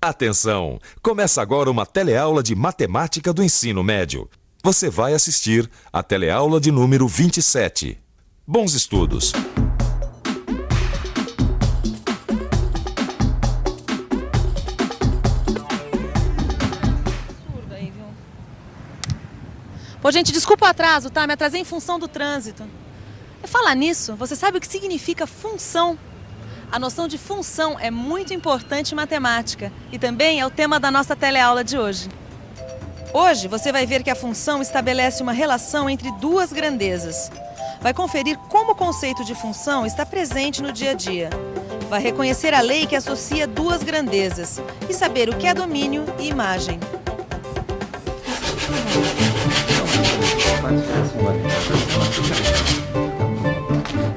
Atenção! Começa agora uma teleaula de matemática do ensino médio. Você vai assistir a teleaula de número 27. Bons estudos! Pô, gente, desculpa o atraso, tá? Me atrasei em função do trânsito. Falar nisso, você sabe o que significa função? A noção de função é muito importante em matemática e também é o tema da nossa teleaula de hoje. Hoje você vai ver que a função estabelece uma relação entre duas grandezas. Vai conferir como o conceito de função está presente no dia a dia. Vai reconhecer a lei que associa duas grandezas e saber o que é domínio e imagem.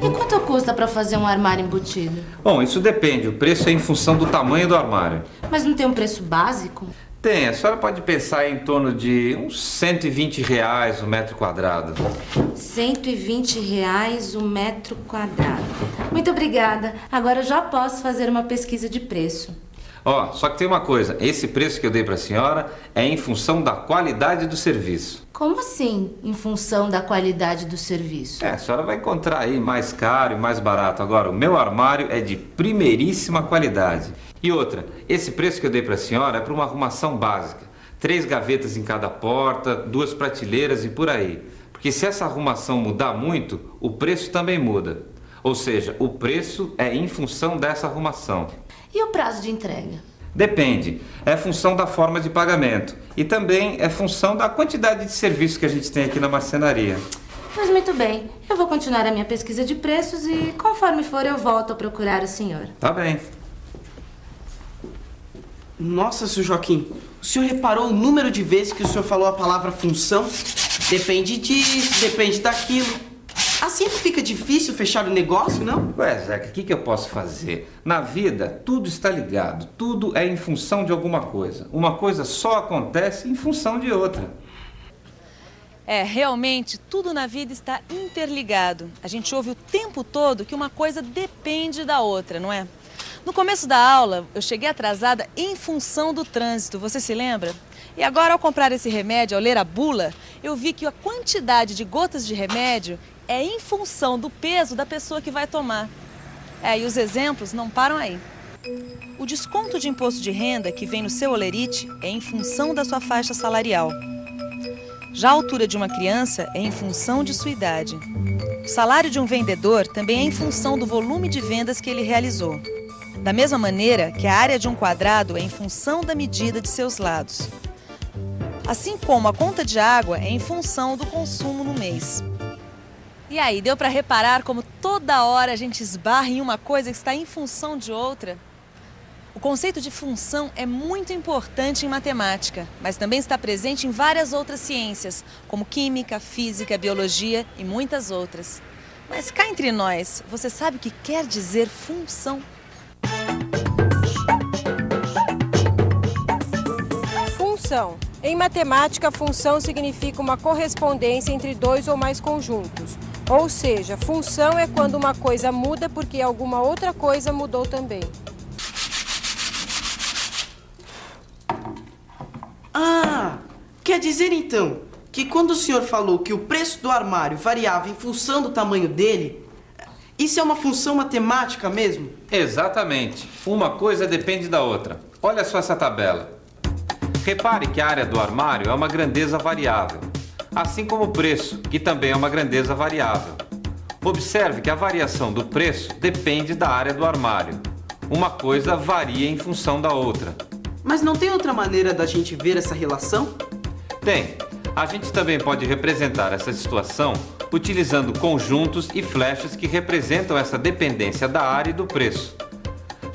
E quanto custa para fazer um armário embutido? Bom, isso depende. O preço é em função do tamanho do armário. Mas não tem um preço básico? Tem. A senhora pode pensar em torno de uns R$ 120 o metro quadrado. R$ 120 o metro quadrado. Muito obrigada. Agora eu já posso fazer uma pesquisa de preço. Ó, só que tem uma coisa. Esse preço que eu dei para a senhora é em função da qualidade do serviço. Como assim, em função da qualidade do serviço? A senhora vai encontrar aí mais caro e mais barato. Agora, o meu armário é de primeiríssima qualidade. E outra, esse preço que eu dei para a senhora é para uma arrumação básica. 3 gavetas em cada porta, 2 prateleiras e por aí. Porque se essa arrumação mudar muito, o preço também muda. Ou seja, o preço é em função dessa arrumação. E o prazo de entrega? Depende. É função da forma de pagamento. E também é função da quantidade de serviço que a gente tem aqui na marcenaria. Mas muito bem. Eu vou continuar a minha pesquisa de preços e, conforme for, eu volto a procurar o senhor. Tá bem. Nossa, seu Joaquim, o senhor reparou o número de vezes que o senhor falou a palavra função? Depende disso, depende daquilo. Assim não fica difícil fechar o negócio, não? Ué, Zeca, o que eu posso fazer? Na vida, tudo está ligado. Tudo é em função de alguma coisa. Uma coisa só acontece em função de outra. Realmente, tudo na vida está interligado. A gente ouve o tempo todo que uma coisa depende da outra, não é? No começo da aula, eu cheguei atrasada em função do trânsito, você se lembra? E agora, ao comprar esse remédio, ao ler a bula, eu vi que a quantidade de gotas de remédio é em função do peso da pessoa que vai tomar. E os exemplos não param aí. O desconto de imposto de renda que vem no seu holerite é em função da sua faixa salarial. Já a altura de uma criança é em função de sua idade. O salário de um vendedor também é em função do volume de vendas que ele realizou. Da mesma maneira que a área de um quadrado é em função da medida de seus lados. Assim como a conta de água é em função do consumo no mês. E aí, deu para reparar como toda hora a gente esbarra em uma coisa que está em função de outra? O conceito de função é muito importante em matemática, mas também está presente em várias outras ciências, como química, física, biologia e muitas outras. Mas cá entre nós, você sabe o que quer dizer função? Função. Em matemática, função significa uma correspondência entre dois ou mais conjuntos. Ou seja, função é quando uma coisa muda porque alguma outra coisa mudou também. Ah, quer dizer então que quando o senhor falou que o preço do armário variava em função do tamanho dele, isso é uma função matemática mesmo? Exatamente. Uma coisa depende da outra. Olha só essa tabela. Repare que a área do armário é uma grandeza variável, assim como o preço, que também é uma grandeza variável. Observe que a variação do preço depende da área do armário. Uma coisa varia em função da outra. Mas não tem outra maneira da gente ver essa relação? Tem. A gente também pode representar essa situação utilizando conjuntos e flechas que representam essa dependência da área e do preço.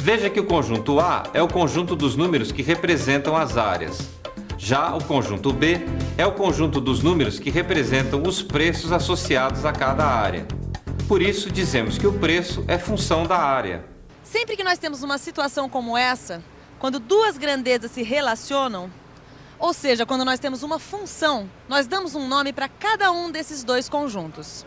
Veja que o conjunto A é o conjunto dos números que representam as áreas. Já o conjunto B é o conjunto dos números que representam os preços associados a cada área. Por isso, dizemos que o preço é função da área. Sempre que nós temos uma situação como essa, quando duas grandezas se relacionam, ou seja, quando nós temos uma função, nós damos um nome para cada um desses dois conjuntos.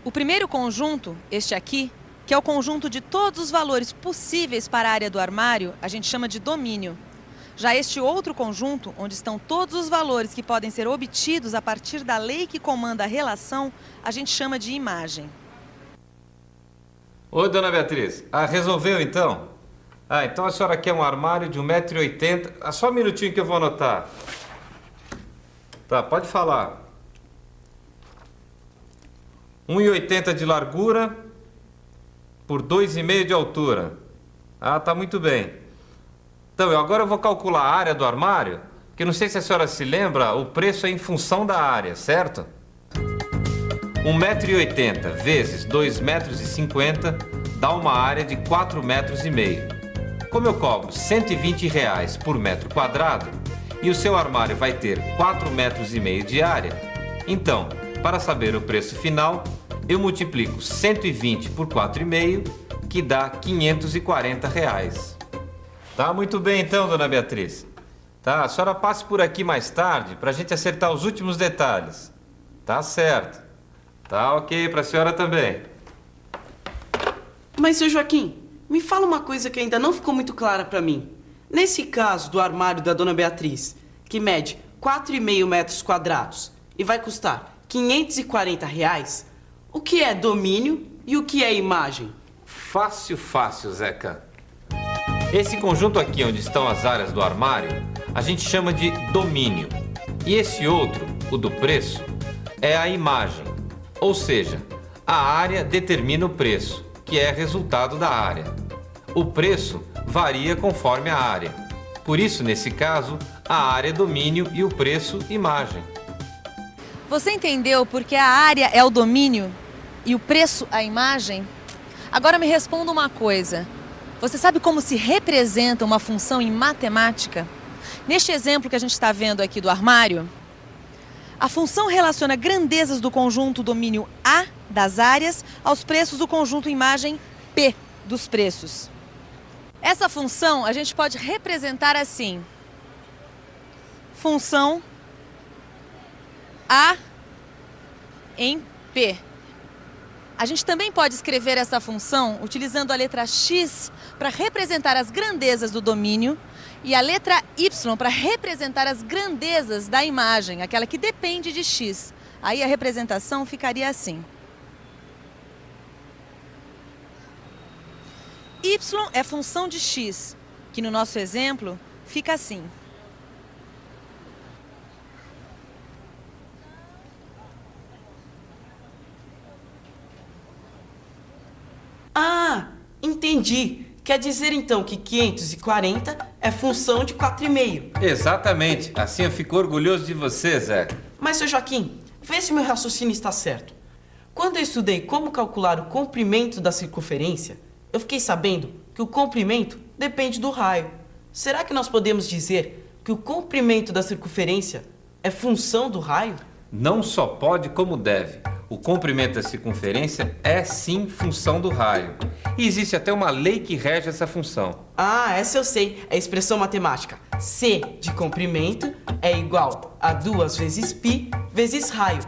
O primeiro conjunto, este aqui, que é o conjunto de todos os valores possíveis para a área do armário, a gente chama de domínio. Já este outro conjunto, onde estão todos os valores que podem ser obtidos a partir da lei que comanda a relação, a gente chama de imagem. Oi, dona Beatriz. Resolveu então? Então a senhora quer um armário de 1,80 m. Só um minutinho que eu vou anotar. Tá, pode falar. 1,80 m de largura por 2,5 m de altura. Tá muito bem. Então, agora eu vou calcular a área do armário, que não sei se a senhora se lembra, o preço é em função da área, certo? 1,80 m vezes 2,50 m dá uma área de 4,5 m. Como eu cobro R$120 por metro quadrado e o seu armário vai ter 4,5 m de área, então, para saber o preço final, eu multiplico 120 por 4,5, que dá R$540. Tá, muito bem então, dona Beatriz. Tá, a senhora passe por aqui mais tarde para a gente acertar os últimos detalhes. Tá certo. Tá ok para a senhora também. Mas, seu Joaquim, me fala uma coisa que ainda não ficou muito clara para mim. Nesse caso do armário da dona Beatriz, que mede 4,5 metros quadrados e vai custar R$540, o que é domínio e o que é imagem? Fácil, Zeca. Esse conjunto aqui onde estão as áreas do armário, a gente chama de domínio. E esse outro, o do preço, é a imagem. Ou seja, a área determina o preço, que é resultado da área. O preço varia conforme a área. Por isso, nesse caso, a área é domínio e o preço, imagem. Você entendeu porque a área é o domínio e o preço a imagem? Agora me responda uma coisa. Você sabe como se representa uma função em matemática? Neste exemplo que a gente está vendo aqui do armário, a função relaciona grandezas do conjunto domínio A das áreas aos preços do conjunto imagem P dos preços. Essa função a gente pode representar assim. Função A em P. A gente também pode escrever essa função utilizando a letra x para representar as grandezas do domínio e a letra y para representar as grandezas da imagem, aquela que depende de x. Aí a representação ficaria assim. Y é função de x, que no nosso exemplo fica assim. Entendi. Quer dizer então que 540 é função de 4,5. Exatamente. Assim eu fico orgulhoso de você, Zé. Mas, seu Joaquim, vê se meu raciocínio está certo. Quando eu estudei como calcular o comprimento da circunferência, eu fiquei sabendo que o comprimento depende do raio. Será que nós podemos dizer que o comprimento da circunferência é função do raio? Não só pode, como deve. O comprimento da circunferência é sim função do raio. E existe até uma lei que rege essa função. Essa eu sei. É a expressão matemática. C de comprimento é igual a 2 vezes π vezes raio.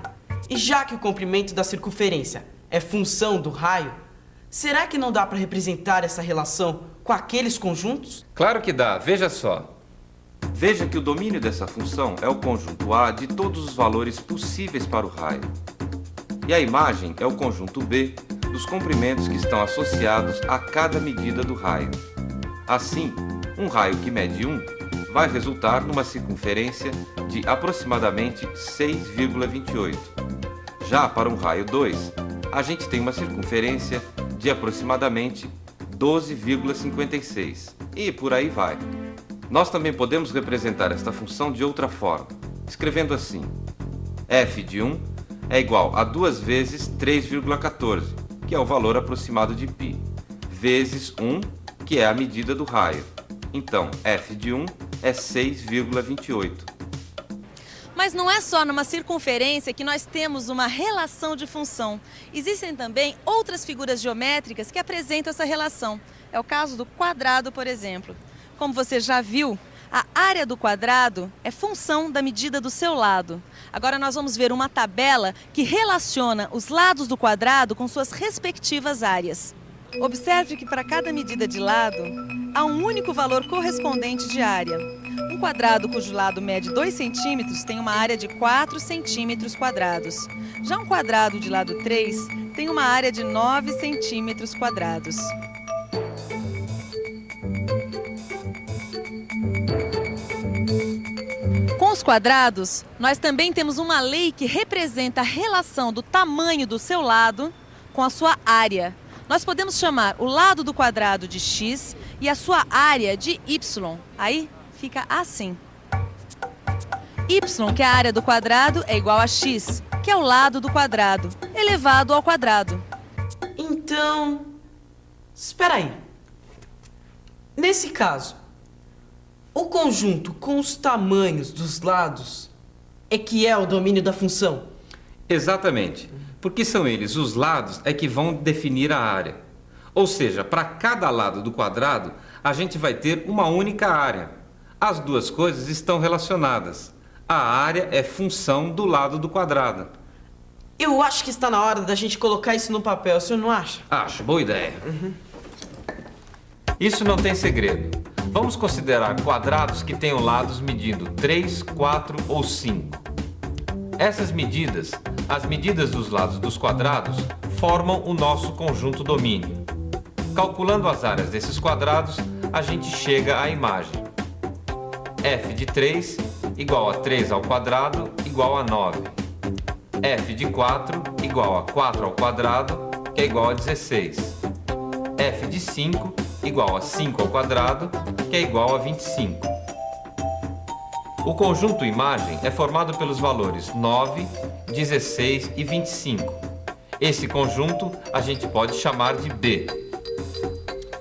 E já que o comprimento da circunferência é função do raio, será que não dá para representar essa relação com aqueles conjuntos? Claro que dá. Veja só. Veja que o domínio dessa função é o conjunto A de todos os valores possíveis para o raio. E a imagem é o conjunto B dos comprimentos que estão associados a cada medida do raio. Assim, um raio que mede 1 vai resultar numa circunferência de aproximadamente 6,28. Já para um raio 2, a gente tem uma circunferência de aproximadamente 12,56. E por aí vai. Nós também podemos representar esta função de outra forma, escrevendo assim: f de 1 é igual a 2 vezes 3,14, que é o valor aproximado de π, vezes 1, que é a medida do raio. Então, f de 1 é 6,28. Mas não é só numa circunferência que nós temos uma relação de função. Existem também outras figuras geométricas que apresentam essa relação. É o caso do quadrado, por exemplo. Como você já viu, a área do quadrado é função da medida do seu lado. Agora nós vamos ver uma tabela que relaciona os lados do quadrado com suas respectivas áreas. Observe que para cada medida de lado, há um único valor correspondente de área. Um quadrado cujo lado mede 2 centímetros tem uma área de 4 centímetros quadrados. Já um quadrado de lado 3 tem uma área de 9 centímetros quadrados. Com os quadrados, nós também temos uma lei que representa a relação do tamanho do seu lado com a sua área. Nós podemos chamar o lado do quadrado de x e a sua área de y. Aí fica assim. Y, que é a área do quadrado, é igual a x, que é o lado do quadrado, elevado ao quadrado. Então, espera aí. Nesse caso, o conjunto com os tamanhos dos lados é que é o domínio da função? Exatamente, porque são eles, os lados, é que vão definir a área. Ou seja, para cada lado do quadrado, a gente vai ter uma única área. As duas coisas estão relacionadas. A área é função do lado do quadrado. Eu acho que está na hora da gente colocar isso no papel, o senhor não acha? Acho, boa ideia. Isso não tem segredo. Vamos considerar quadrados que tenham lados medindo 3, 4 ou 5. Essas medidas, as medidas dos lados dos quadrados, formam o nosso conjunto domínio. Calculando as áreas desses quadrados, a gente chega à imagem. f de 3 igual a 3 ao quadrado igual a 9. f de 4 igual a 4 ao quadrado, que é igual a 16. f de 5 igual a 5 ao quadrado, que é igual a 25. O conjunto imagem é formado pelos valores 9, 16 e 25. Esse conjunto a gente pode chamar de B.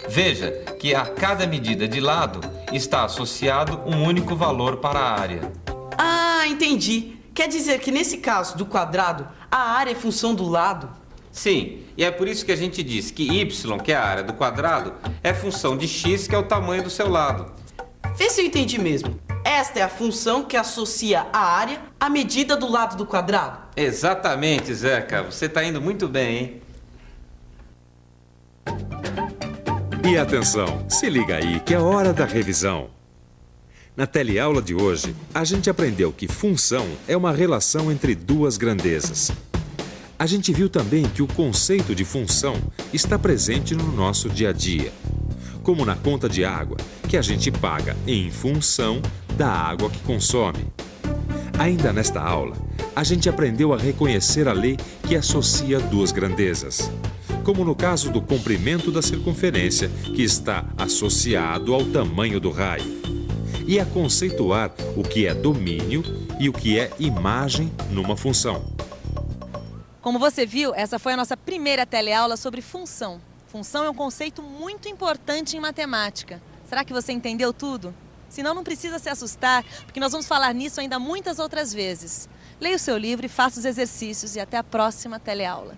Veja que a cada medida de lado está associado um único valor para a área. Ah, entendi. Quer dizer que nesse caso do quadrado, a área é função do lado? Sim, e é por isso que a gente diz que y, que é a área do quadrado, é função de x, que é o tamanho do seu lado. Vê se eu entendi mesmo. Esta é a função que associa a área à medida do lado do quadrado. Exatamente, Zeca. Você está indo muito bem, hein? E atenção, se liga aí que é hora da revisão. Na teleaula de hoje, a gente aprendeu que função é uma relação entre duas grandezas. A gente viu também que o conceito de função está presente no nosso dia a dia, como na conta de água, que a gente paga em função da água que consome. Ainda nesta aula, a gente aprendeu a reconhecer a lei que associa duas grandezas, como no caso do comprimento da circunferência, que está associado ao tamanho do raio, e a conceituar o que é domínio e o que é imagem numa função. Como você viu, essa foi a nossa primeira teleaula sobre função. Função é um conceito muito importante em matemática. Será que você entendeu tudo? Senão não precisa se assustar, porque nós vamos falar nisso ainda muitas outras vezes. Leia o seu livro e faça os exercícios e até a próxima teleaula.